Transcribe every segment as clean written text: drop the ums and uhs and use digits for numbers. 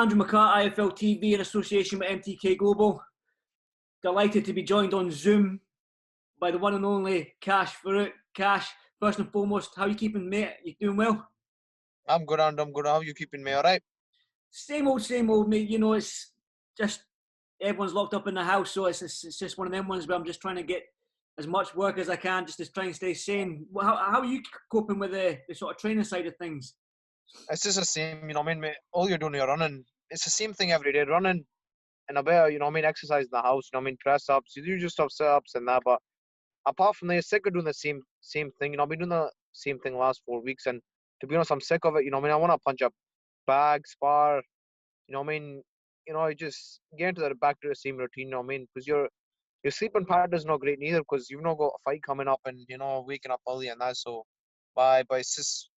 Andrew McCART, IFL TV, in association with MTK Global. Delighted to be joined on Zoom by the one and only KASH FAROOQ. KASH, first and foremost, how are you keeping, mate? You doing well? I'm good, and I'm good. How are you keeping me? All right? Same old, mate. You know, it's just everyone's locked up in the house, so it's just one of them ones where I'm just trying to get as much work as I can just to try and stay sane. How are you coping with the sort of training side of things? It's just the same, you know what I mean, mate? All you're doing, you're running. It's the same thing every day, running and a bit, you know what I mean, exercise in the house, you know what I mean, press ups, you do just stuff, sit ups and that, but apart from that, you're sick of doing the same thing, you know, I've been doing the same thing the last 4 weeks, and to be honest, I'm sick of it, you know what I mean, I want to punch up bag, spar, you know what I mean, you know, I just get into the back to the same routine, you know what I mean, because your sleeping pattern is not great neither, because you've not got a fight coming up and, you know, waking up early and that, so, but it's just,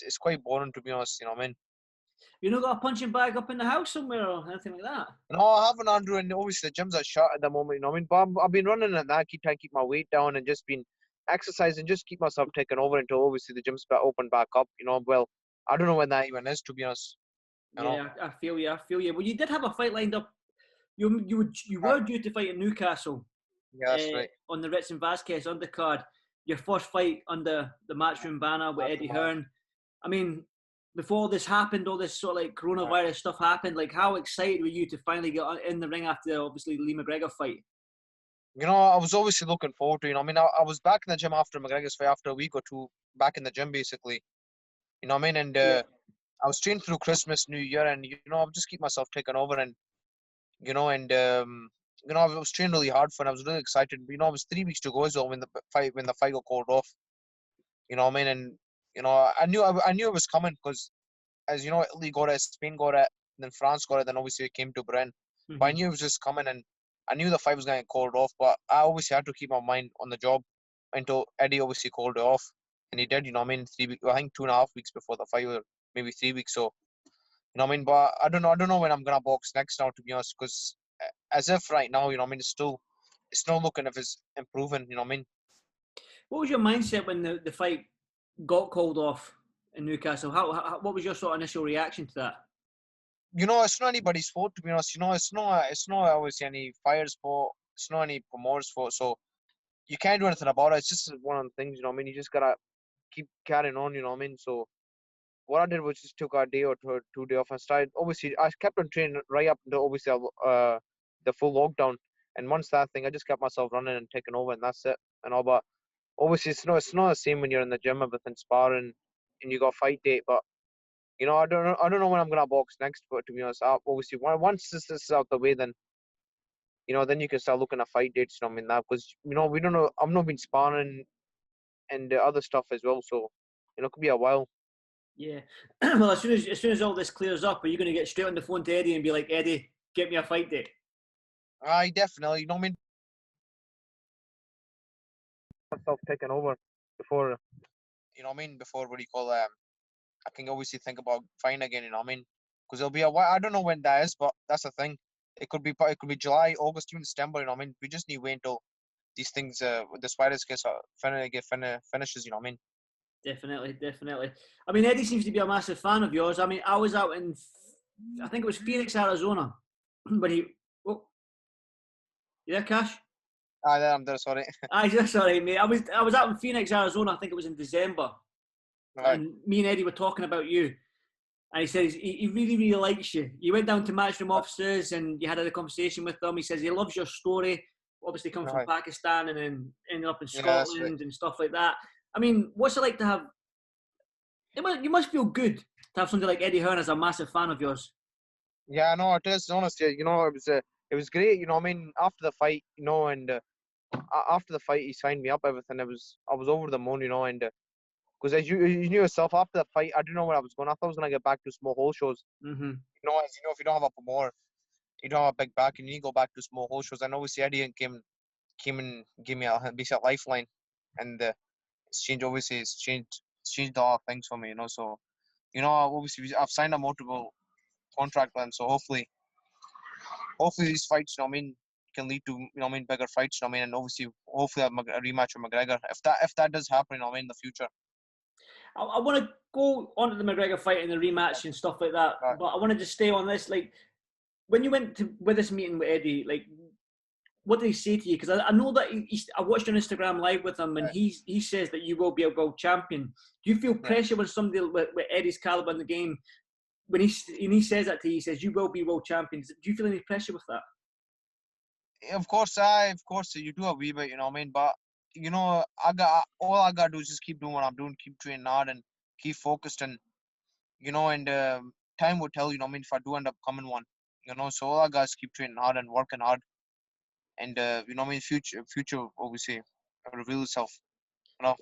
it's quite boring, to be honest, you know what I mean. You not got a punching bag up in the house somewhere or anything like that? No, I haven't, Andrew, and obviously the gyms are shut at the moment, you know what I mean? But I've been running and that, trying to keep my weight down and just been exercising, just keep myself taken over until obviously the gyms open back up, you know. Well, I don't know when that even is, to be honest. You know? Yeah, I feel you. Well, you did have a fight lined up. You were due to fight in Newcastle. Yeah, that's right. On the Ritz and Vasquez undercard. Your first fight under the Matchroom banner with Eddie Hearn. I mean, before this happened, all this sort of like coronavirus stuff happened. Like, how excited were you to finally get in the ring after obviously the Lee McGregor fight? You know, I was obviously looking forward to, you know, I mean, I was back in the gym after McGregor's fight, after a week or two, back in the gym basically, you know what I mean? And I was training through Christmas, New Year, and, you know, I would just keep myself taken over and, you know, and, you know, I was training really hard for it. I was really excited. You know, it was 3 weeks to go as well when the fight got called off. You know what I mean? And, you know, I knew it was coming because, as you know, Italy got it, Spain got it, then France got it, then obviously it came to Britain. But I knew it was just coming, and I knew the fight was going to get called off. But I obviously had to keep my mind on the job until Eddie obviously called it off, and he did. You know what I mean? 3 weeks, I think 2.5 weeks before the fight, or maybe 3 weeks. So, you know what I mean? But I don't know when I'm gonna box next now, to be honest, because as if right now, you know what I mean, it's not looking if it's improving, you know what I mean? What was your mindset when the fight got called off in Newcastle? What was your sort of initial reaction to that? You know, it's not anybody's fault, to be honest. You know, it's not obviously any fire's fault. It's not any promoter's fault. So you can't do anything about it. It's just one of the things, you know what I mean? You just gotta keep carrying on, you know what I mean? So what I did was just took a day or 2 day off and started. Obviously, I kept on training right up until obviously the full lockdown. And once that thing, I just kept myself running and taking over, and that's it. And all, but obviously, it's not the same when you're in the gym, everything sparring, and you got a fight date. But you know, I don't know when I'm gonna box next. But to be honest, obviously, once this is out the way, then you know, then you can start looking at fight dates. You know, what I mean that because you know we don't know. I'm not been sparring and other stuff as well. So you know, it could be a while. Yeah. Well, as soon as all this clears up, are you going to get straight on the phone to Eddie and be like, Eddie, get me a fight date? I definitely, you know what I mean. Myself taking over before, you know what I mean, before what do you call I can obviously think about fighting again, you know what I mean, because it'll be a while. I don't know when that is, but that's the thing. It could be July, August, even September, you know what I mean. We just need to wait until these things, this virus gets finishes, you know what I mean. Definitely. I mean, Eddie seems to be a massive fan of yours. I mean, I was out in, I think it was Phoenix, Arizona, but oh, you there, KASH? I'm there, sorry. Sorry, mate. I was out in Phoenix, Arizona. I think it was in December, Right. and me and Eddie were talking about you. And he says he really likes you. You went down to Matchroom offices and you had a conversation with him. He says he loves your story. Obviously, coming from Pakistan and then ending up in Scotland and stuff like that. I mean, what's it like to have? You must feel good to have somebody like Eddie Hearn as a massive fan of yours. Yeah, no, it is honestly. You know, it was great. You know, I mean, after the fight, you know, and after the fight, he signed me up. Everything. I was over the moon, you know, and because as you knew yourself, after the fight, I didn't know where I was going. I thought I was gonna get back to small hole shows. Mm-hmm. You know, as you know, if you don't have a promoter, you don't have a big back, and you need to go back to small hole shows. And obviously, Eddie came and gave me a basic lifeline, and it's changed a lot of things for me. You know, so you know, obviously, I've signed a multiple contract with him, so hopefully these fights, you know what I mean, can lead to, you know what I mean, bigger fights, you know what I mean, and obviously hopefully a rematch with McGregor if that does happen, you know what I mean, in the future. I want to go on to the McGregor fight and the rematch and stuff like that, but I want to just stay on this. Like, when you went to with this meeting with Eddie, like, what did he say to you? Because I know that I watched on Instagram Live with him, and he says that you will be a world champion. Do you feel pressure when somebody with Eddie's caliber in the game, when he says that to you, he says you will be world champion? Do you feel any pressure with that? Of course, you do a wee bit, you know what I mean? But, you know, all I got to do is just keep doing what I'm doing, keep training hard and keep focused. And, you know, and time will tell, you know what I mean, if I do end up coming one, you know. So all I got is keep training hard and working hard. And, you know what I mean, future obviously reveal itself, you know.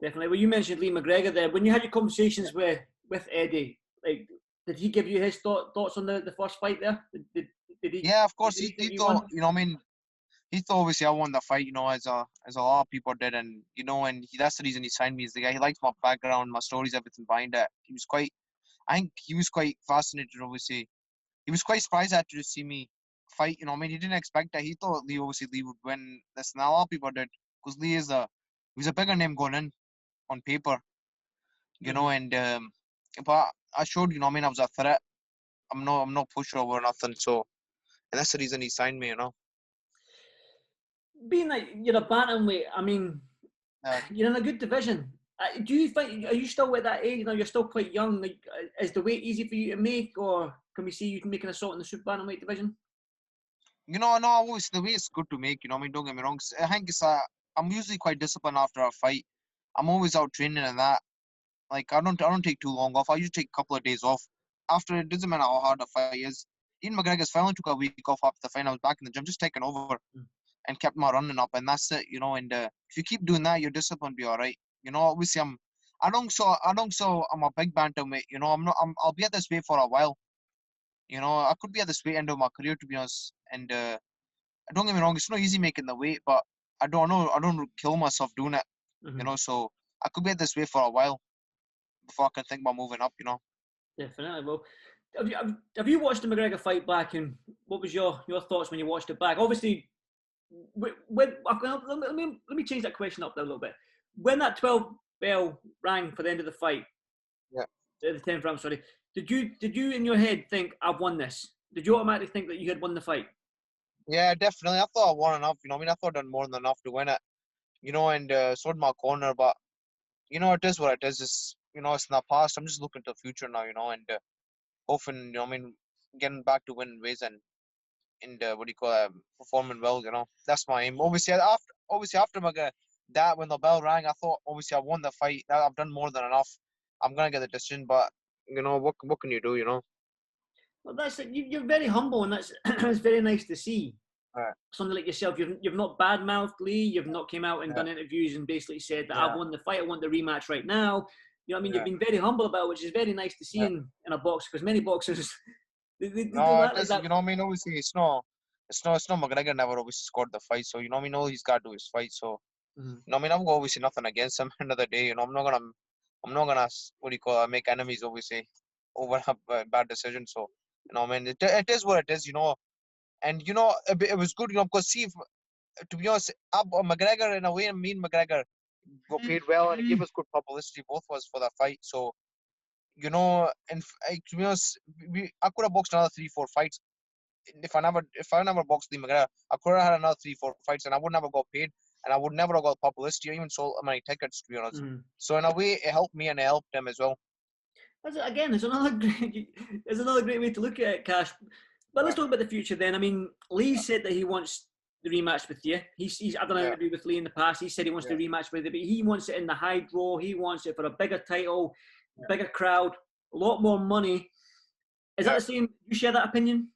Definitely. Well, you mentioned Lee McGregor there. When you had your conversations with Eddie, like, did he give you his thoughts on the first fight there? Did he? Yeah, of course. He He thought, you know what I mean, he thought obviously I won the fight, you know, as a lot of people did. And, you know, and that's the reason he signed me. Is the guy, he likes my background, my stories, everything behind it. I think he was quite fascinated, obviously. He was quite surprised actually to see me fight, you know what I mean? He didn't expect that. He thought Lee would win this. And a lot of people did. Because Lee is he was a bigger name going in on paper, you know. And but I showed, you know what I mean, I was a threat. I'm no pushover or nothing. So, and that's the reason he signed me, you know. Being that you're a bantamweight, I mean, you're in a good division. Do you think, are you still at that age? You know, you're still quite young. Like, is the weight easy for you to make, or can we see you making a salt in the super bantamweight division? You know, no, always the way it's good to make, you know what I mean? Don't get me wrong. I think I'm usually quite disciplined after a fight. I'm always out training and that. Like, I don't take too long off. I usually take a couple of days off. After, it doesn't matter how hard the fight is. Ian McGregor's finally took a week off after the fight. I was back in the gym, just taking over and kept my running up, and that's it, you know. And if you keep doing that, your discipline be all right. You know, obviously I don't so I'm a big bantamweight. You know, I'll be at this weight for a while. You know, I could be at this weight end of my career, to be honest. And don't get me wrong, it's not easy making the weight, but I don't kill myself doing it. You know, so I could be at this weight for a while before I can think about moving up. You know. Definitely. Well, have you watched the McGregor fight back, and what was your thoughts when you watched it back? Obviously, let me change that question up there a little bit. When that 12 bell rang for the end of the fight, the 10th round, sorry, did you in your head think, I've won this? Did you automatically think that you had won the fight? Yeah, definitely. I thought I won enough. You know, I mean, I thought I'd done more than enough to win it. You know, and so did my corner, but you know, it is what it is. It's, you know, it's in the past. I'm just looking to the future now. You know, and hoping, you know, I mean, getting back to winning ways and what do you call it, performing well. You know, that's my aim. Obviously after that, when the bell rang, I thought obviously I won the fight. I've done more than enough. I'm gonna get the decision, but you know, what can you do? You know. Well, that's it. You're very humble, and that's it's very nice to see. Right. Somebody like yourself, you've not badmouthed Lee. You've not came out and done interviews and basically said that I've won the fight. I want the rematch right now. You know what I mean? You've been very humble about it, which is very nice to see in a box, because many boxers they No, do it is. that. You know what I mean? Obviously, it's not McGregor never obviously scored the fight, so you know what I mean. All he's got to do is fight. So you know what I mean, I've got obviously nothing against him. Another day, you know, I'm not gonna what do you call it, make enemies obviously over a bad decision. So you know what I mean, it is what it is, you know. And you know, it was good, you know, because see, to be honest, McGregor in a way, me and McGregor got paid well, and it gave us good publicity, both of us, for that fight. So you know, and to be honest, I could have boxed another 3-4 fights. If I never boxed Lee McGregor, I could have had another 3-4 fights, and I would never got paid, and I would never have got publicity or even sold many tickets, to be honest. So in a way, it helped me and it helped him as well. Again, there's another great way to look at it, Cash. But let's talk about the future then. I mean, Lee said that he wants the rematch with you. I've done an interview with Lee in the past. He said he wants the rematch with you, but he wants it in the high draw. He wants it for a bigger title, bigger crowd, a lot more money. Is that the same? You share that opinion?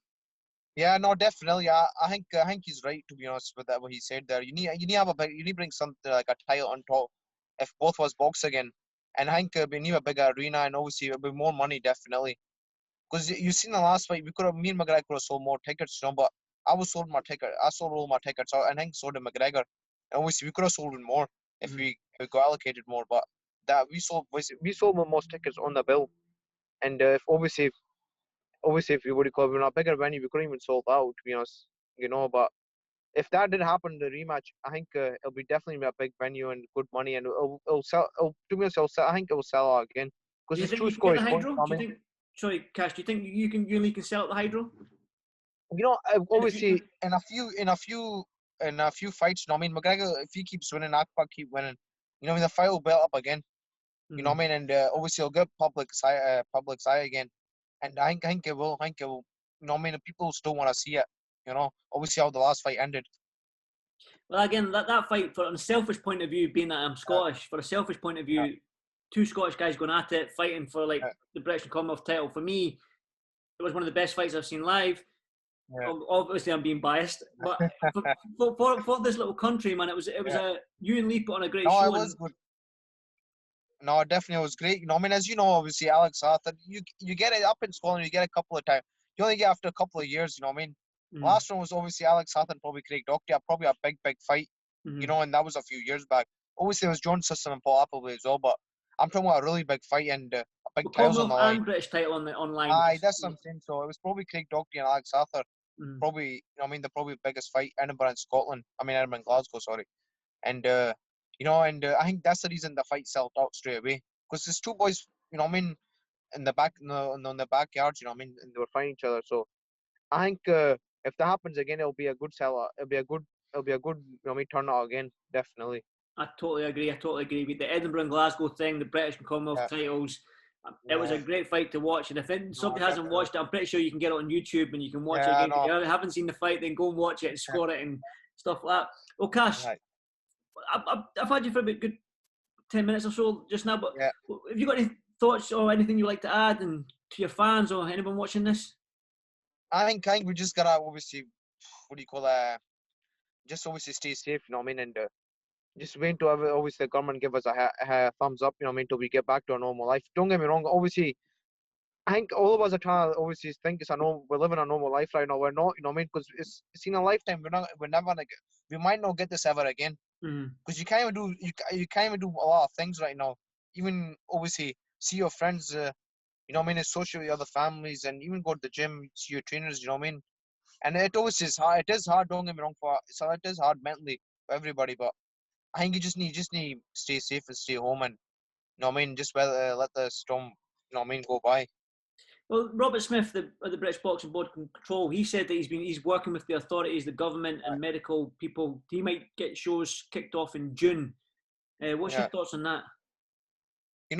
Yeah, no, definitely. I think he's right, to be honest, with that what he said there. You need to bring something like a title on top. If both of us box again, and I think we need a bigger arena, and obviously it'll be more money, definitely. Because you seen the last fight, me and McGregor could have sold more tickets, you know, but I sold all my tickets, and I think so did McGregor. And obviously we could have sold more if we got allocated more, but that we sold the most tickets on the bill. And if obviously if we would have called in a bigger venue, we couldn't even sold out, to be honest, you know. But if that didn't happen, the rematch, I think it'll be definitely a big venue and good money, and it'll sell. To be honest, I think it will sell out again Do because you this think true you can get score the is going. hydro? I Do you mean, think? Sorry, Cash. Do you think you only can sell at the hydro in the future? obviously in a few fights, I mean, McGregor, if he keeps winning, Akbar keep winning, the fight will build up again. I mean, and obviously he'll get public eye again, and I think it will. I think it will. I mean, people still want to see it. Obviously how the last fight ended. Well, again, that fight, from a selfish point of view, being that I'm Scottish, for a selfish point of view, two Scottish guys going at it, fighting for like the British and Commonwealth title. For me, it was one of the best fights I've seen live. Obviously, I'm being biased, but for this little country, man, it was a you and Lee put on a great show. It was good. No, definitely it was great. I mean, as you know, obviously Alex Arthur, you get it up in Scotland, you get a couple of times. You only get after a couple of years. I mean, last one was obviously Alex Arthur and probably Craig Doherty, probably a big fight. And that was a few years back. Obviously, it was John Sisson and Paul Appleby as well, but I'm talking about a really big fight and a big titles on the line. And British title online. Aye, that's what I'm saying. So it was probably Craig Doherty and Alex Arthur. Probably, the probably biggest fight, Edinburgh and Scotland. I mean, Edinburgh and Glasgow, sorry. And I think that's the reason the fight sold out straight away. Because there's two boys, I mean, in the backyards, and they were fighting each other. So I think if that happens again, it'll be a good seller. It'll be a good, turnout again, definitely. I totally agree. With the Edinburgh and Glasgow thing, the British and Commonwealth titles, it was a great fight to watch. And if somebody hasn't watched it, I'm pretty sure you can get it on YouTube and you can watch it again. If you haven't seen the fight, then go and watch it and score it and stuff like that. Well, Cash, I've had you for a good 10 minutes or so just now, but have you got any thoughts or anything you'd like to add and to your fans or anyone watching this? I think we just gotta obviously, just obviously stay safe, and just wait to have obviously the government give us a thumbs up, till we get back to our normal life. Don't get me wrong, obviously, I think all of us are trying to obviously think we're living a normal life right now. We're not, because it's in a lifetime. We're never gonna we might not get this ever again. Because you can't even do a lot of things right now. Even obviously see your friends, associate with other families, and even go to the gym, see your trainers. And it always is hard. It is hard. Don't get me wrong. It is hard mentally for everybody. But I think you just need to stay safe and stay home, and just let the storm, go by. Well, Robert Smith, the British Boxing Board Control, he said that he's working with the authorities, the government, and medical people. He might get shows kicked off in June. What's your thoughts on that? It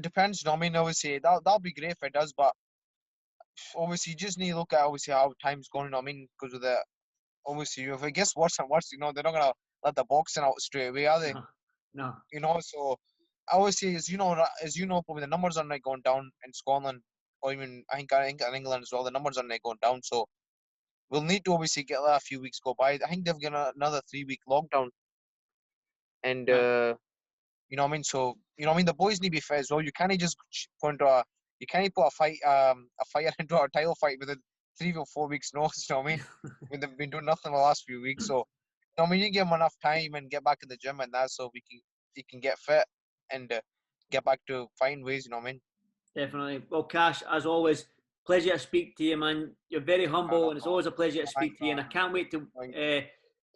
depends. Obviously that'll be great if it does, but obviously you just need to look at how time's going. Because of the obviously if it gets worse and worse, they're not gonna let the boxing out straight away, are they? No. So obviously as you know, probably the numbers are not going down in Scotland. Or even I think in England as well, the numbers are not going down. So we'll need to obviously get a few weeks go by. I think they've got another 3-week lockdown, and So the boys need to be fair as well. You can't just put a fighter into a title fight within 3 or 4 weeks notice. They've been doing nothing the last few weeks. So you give them enough time and get back in the gym and that, so he can get fit and get back to fighting ways. Definitely. Well, Cash, as always, pleasure to speak to you, man. You're very humble, and it's always a pleasure to speak to you. And I can't wait to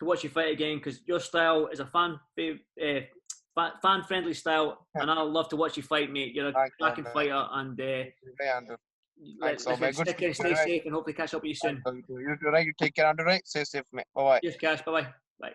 watch you fight again, because your style is a fan-friendly style, and I'd love to watch you fight, mate. You're a cracking fighter, and Thanks, stay safe, and hopefully catch up with you soon. You're right. You take care, Andrew. Right, stay safe, mate. Bye bye. Cheers, Cash. Bye bye.